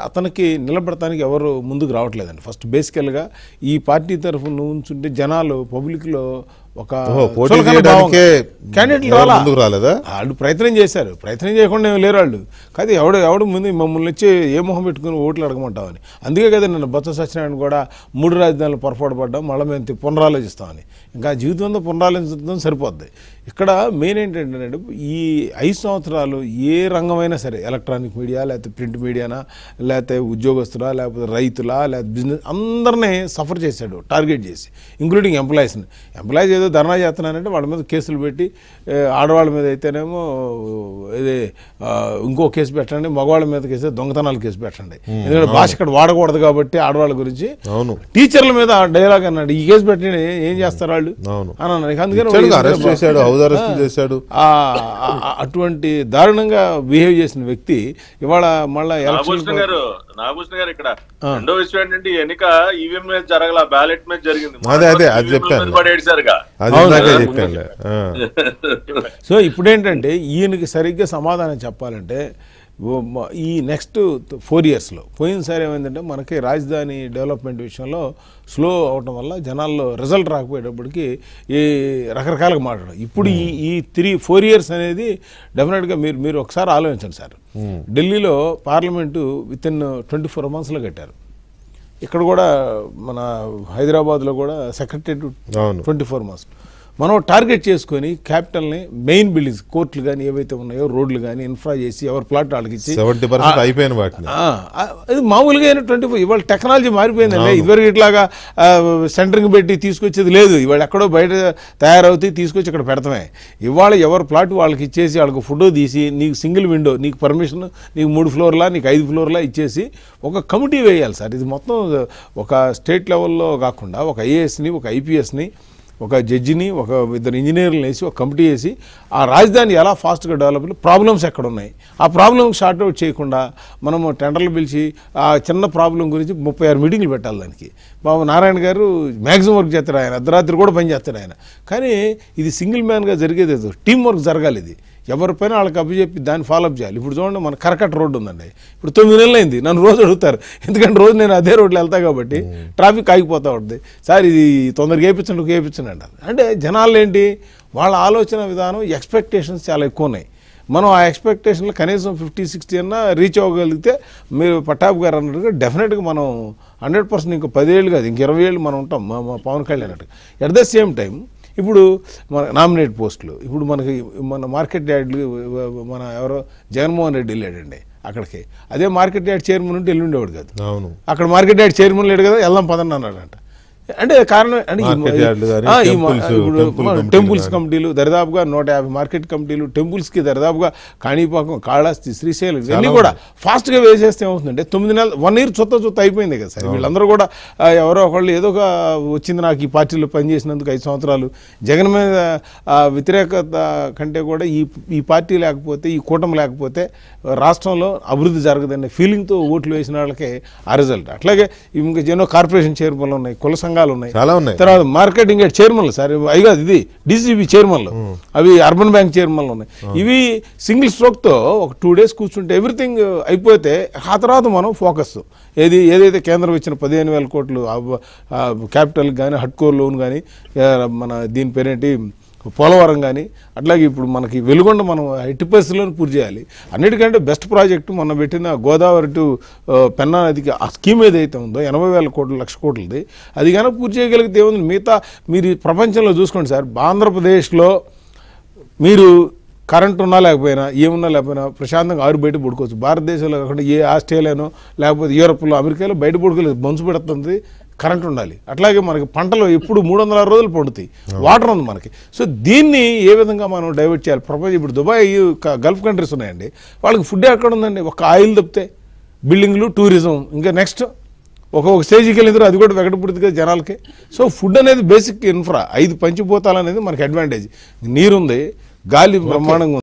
అతనికి నిలబడటానికి ఎవరు ముందుకు రావట్లేదండి. ఫస్ట్ బేసికల్గా ఈ పార్టీ తరఫున ఉంచుంటే జనాలు పబ్లిక్లో ఒక క్యాండిడేట్లు రాలేదా, వాళ్ళు ప్రయత్నం చేశారు. ప్రయత్నం చేయకుండా లేరు వాళ్ళు. కాదు ఎవడు ముందు మమ్మల్ని వచ్చి ఏ మొహం పెట్టుకుని ఓట్లు అడగమంటామని. అందుకే కదా నేను బొత్స సత్యనారాయణ కూడా 3 రాజధానులు పొరపాటు పడ్డాం, మళ్ళీ మేము పునరాలోచిస్తామని. ఇంకా జీవితంలో పునరాలోచించడం సరిపోద్ది. ఇక్కడ మెయిన్ ఏంటంటే ఈ 5 సంవత్సరాలు ఏ రంగమైనా సరే, ఎలక్ట్రానిక్ మీడియా లేకపోతే ప్రింట్ మీడియానా లేకపోతే ఉద్యోగస్తులా లేకపోతే రైతులా లేకపోతే బిజినెస్ అందరినీ సఫర్ చేశాడు టార్గెట్ చేసి, ఇంక్లూడింగ్ ఎంప్లాయీస్ని. ఎంప్లాయీస్ ఏదో ధర్నా చేస్తున్నారంటే వాళ్ళ మీద కేసులు పెట్టి, ఆడవాళ్ళ మీద అయితేనేమో ఇది ఇంకో కేసు పెట్టండి, మగవాళ్ళ మీద కేసు దొంగతనాలు కేసు పెట్టండి. ఎందుకంటే భాష ఇక్కడ వాడకూడదు కాబట్టి ఆడవాళ్ళ గురించి. టీచర్ల మీద డైలాగ్ అన్నాడు, ఈ కేసు పెట్టండి ఏం చేస్తారు వాళ్ళు అని అన్నాడు. అందుకని అటువంటి దారుణంగా బిహేవ్ చేసిన వ్యక్తి ఇవాళ మళ్ళా నాగభూషణ్ గారు ఇక్కడ రెండో విషయం ఏంటంటే ఎన్నిక ఈవీఎం మీద జరగల, బ్యాలెట్ మీద జరిగింది. సో ఇప్పుడేంటంటే ఈయనకి సరిగ్గా సమాధానం చెప్పాలంటే ఈ నెక్స్ట్ 4 yearsలో పోయినసారి ఏమైందంటే మనకి రాజధాని డెవలప్మెంట్ విషయంలో స్లో అవటం వల్ల జనాల్లో రిజల్ట్ రాకపోయేటప్పటికి ఈ రకరకాలుగా మాట్లాడడం. ఇప్పుడు ఈ 4 years అనేది డెఫినెట్గా మీరు ఒకసారి ఆలోచించండి సార్. ఢిల్లీలో పార్లమెంటు వితిన్ 24 monthsలో కట్టారు. ఇక్కడ కూడా మన హైదరాబాద్లో కూడా సెక్రటరేట్ 24 months. మనం టార్గెట్ చేసుకొని క్యాపిటల్ని మెయిన్ బిల్డింగ్స్, కోర్టులు కానీ ఏవైతే ఉన్నాయో, రోడ్లు కానీ ఇన్ఫ్రా చేసి ఎవరి ప్లాట్ వాళ్ళకి ఇచ్చి 70% అయిపోయిన వాటిని అది మామూలుగా 24. ఇవాళ టెక్నాలజీ మారిపోయిందండి. ఇదివరకు ఇట్లాగా సెంటరింగ్ పెట్టి తీసుకొచ్చేది లేదు. ఇవాళ ఎక్కడో బయట తయారవుతాయి, తీసుకొచ్చి ఇక్కడ పెడతామే. ఇవాళ ఎవరి ప్లాట్ వాళ్ళకి ఇచ్చేసి వాళ్ళకి ఫోటో తీసి నీకు సింగిల్ విండో, నీకు పర్మిషన్, నీకు 3 floorలా నీకు 5 floorలా ఇచ్చేసి ఒక కమిటీ వేయాలి సార్. ఇది మొత్తం ఒక స్టేట్ లెవెల్లో కాకుండా ఒక ఐఏఎస్ని, ఒక ఐపీఎస్ని, ఒక జడ్జిని, ఒక 2 ఇంజనీర్లను వేసి ఒక కమిటీ వేసి ఆ రాజధాని ఎలా ఫాస్ట్గా డెవలప్, ప్రాబ్లమ్స్ ఎక్కడ ఉన్నాయి, ఆ ప్రాబ్లమ్ షార్ట్ అవుట్ చేయకుండా మనము టెండర్లు పిలిచి ఆ చిన్న ప్రాబ్లం గురించి 36 మీటింగ్లు పెట్టాలి. దానికి బాబు నారాయణ గారు మ్యాక్సిమం వర్క్ చేస్తాడు. ఆయన అర్ధరాత్రి కూడా పని చేస్తాడు ఆయన. కానీ ఇది సింగిల్ మ్యాన్గా జరిగేది, టీం వర్క్ జరగాలి. ఇది ఎవరిపైన వాళ్ళకి అప్పచెప్పి దాన్ని ఫాలోఅప్ చేయాలి. ఇప్పుడు చూడండి, మన కరకట్ట రోడ్డు ఉందండి, ఇప్పుడు 9 నెలలు అయింది. నన్ను రోజు అడుగుతారు, ఎందుకంటే రోజు నేను అదే రోడ్లో వెళ్తా కాబట్టి ట్రాఫిక్ ఆగిపోతూ ఉంటుంది. సార్ ఇది తొందరగా వేయించండి అంటారు. అంటే జనాలు ఏంటి, వాళ్ళ ఆలోచన విధానం, ఎక్స్పెక్టేషన్స్ చాలా ఎక్కువ ఉన్నాయి. మనం ఆ ఎక్స్పెక్టేషన్లు కనీసం 50-60 అన్నా రీచ్ అవ్వగలిగితే, మీరు పట్టాభి గారు అన్నట్టుగా డెఫినెట్గా మనం 100% ఇంకో 10 ఏళ్ళు కాదు, ఇంక 20 ఏళ్ళు మనం ఉంటాం మా పవన్ కళ్యాణ్ అన్నట్టుగా. ఎట్ ద సేమ్ టైం ఇప్పుడు మన నామినేట్ పోస్టులు, ఇప్పుడు మనకి మన మార్కెట్ యార్డ్లు, మన ఎవరో జగన్మోహన్ రెడ్డి వెళ్ళాడండి అక్కడికి. అదే మార్కెట్ యార్డ్ చైర్మన్ ఉంటే వెళ్ళుండేవాడు కాదు. అక్కడ మార్కెట్ యార్డ్ చైర్మన్ లేడు కదా, వెళ్దాం పదండి అన్నాడంట. అంటే కారణం అంటే ఇప్పుడు టెంపుల్స్ కమిటీలు దరిదాపుగా 150 మార్కెట్ కమిటీలు, టెంపుల్స్కి దరిదాపుగా కాణిపాకం, కాళహస్తి, శ్రీశైలం ఇవన్నీ కూడా ఫాస్ట్గా వేసేస్తే ఏమవుతుందంటే 9 నెలలు 1 year చొత్త అయిపోయింది కదా సార్. వీళ్ళందరూ కూడా ఎవరో ఒకళ్ళు ఏదో ఒక వచ్చింది నాకు ఈ పార్టీలో పనిచేసినందుకు 5 సంవత్సరాలు. జగన్ మీద వ్యతిరేకత కంటే కూడా ఈ పార్టీ లేకపోతే, ఈ కూటమి లేకపోతే రాష్ట్రంలో అభివృద్ధి జరగదనే ఫీలింగ్తో ఓట్లు వేసిన వాళ్ళకే ఆ రిజల్ట్. అట్లాగే ఇంకా ఎన్నో కార్పొరేషన్ చైర్మన్లు ఉన్నాయి, కుల సంఘాలు ఉన్నాయి, తర్వాత మార్కెటింగ్ చైర్మన్లు సార్ అవి కాదు, ఇది డీసీబీ చైర్మన్లు, అవి అర్బన్ బ్యాంక్ చైర్మన్లు ఉన్నాయి. ఇవి సింగిల్ స్ట్రోక్తో ఒక 2 days కూర్చుంటే ఎవ్రీథింగ్ అయిపోతే ఆ తర్వాత మనం ఫోకస్ ఏదైతే కేంద్రం ఇచ్చిన 15,000 కోట్లు క్యాపిటల్ కానీ, హడ్కోర్ లోన్ కానీ, మన దీని పేరేంటి పోలవరం కానీ, అట్లాగే ఇప్పుడు మనకి వెలుగొండ మనం 80% పూర్తి చేయాలి. అన్నిటికంటే బెస్ట్ ప్రాజెక్టు మొన్న పెట్టిన గోదావరి టు పెన్నా నదికి ఆ స్కీమ్ ఏదైతే ఉందో 80,000 కోట్లు, 1,00,000 కోట్లది, అది కనుక పూర్తి చేయగలిగితే ఏముంది. మిగతా మీరు ప్రపంచంలో చూసుకోండి సార్, ఆంధ్రప్రదేశ్లో మీరు కరెంట్ ఉన్నా లేకపోయినా, ఏమున్నా లేకపోయినా ప్రశాంతంగా ఆరు బయట పడుకోవచ్చు. భారతదేశంలో కాకుండా ఏ ఆస్ట్రేలియానో లేకపోతే యూరోప్లో, అమెరికాలో బయట పడుకోలేదు, మంచు పెడుతుంది, కరెంట్ ఉండాలి. అట్లాగే మనకి పంటలు ఎప్పుడు 306 రోజులు పండుతాయి, వాటర్ ఉంది మనకి. సో దీన్ని ఏ విధంగా మనం డైవర్ట్ చేయాలి? ప్రపంచం ఇప్పుడు దుబాయ్, గల్ఫ్ కంట్రీస్ ఉన్నాయండి, వాళ్ళకి ఫుడ్ ఎక్కడ ఉందండి? ఒక ఆయిల్ తప్పితే బిల్డింగ్లు, టూరిజం, ఇంకా నెక్స్ట్ ఒక స్టేజ్కి వెళ్ళింది, అది కూడా వెగటపుడుతుంది జనాలకి. సో ఫుడ్ అనేది బేసిక్ ఇన్ఫ్రా, 5 పంచిపోతాలు అనేది మనకి అడ్వాంటేజ్. నీరుంది, గాలి బ్రహ్మాండంగా ఉంది.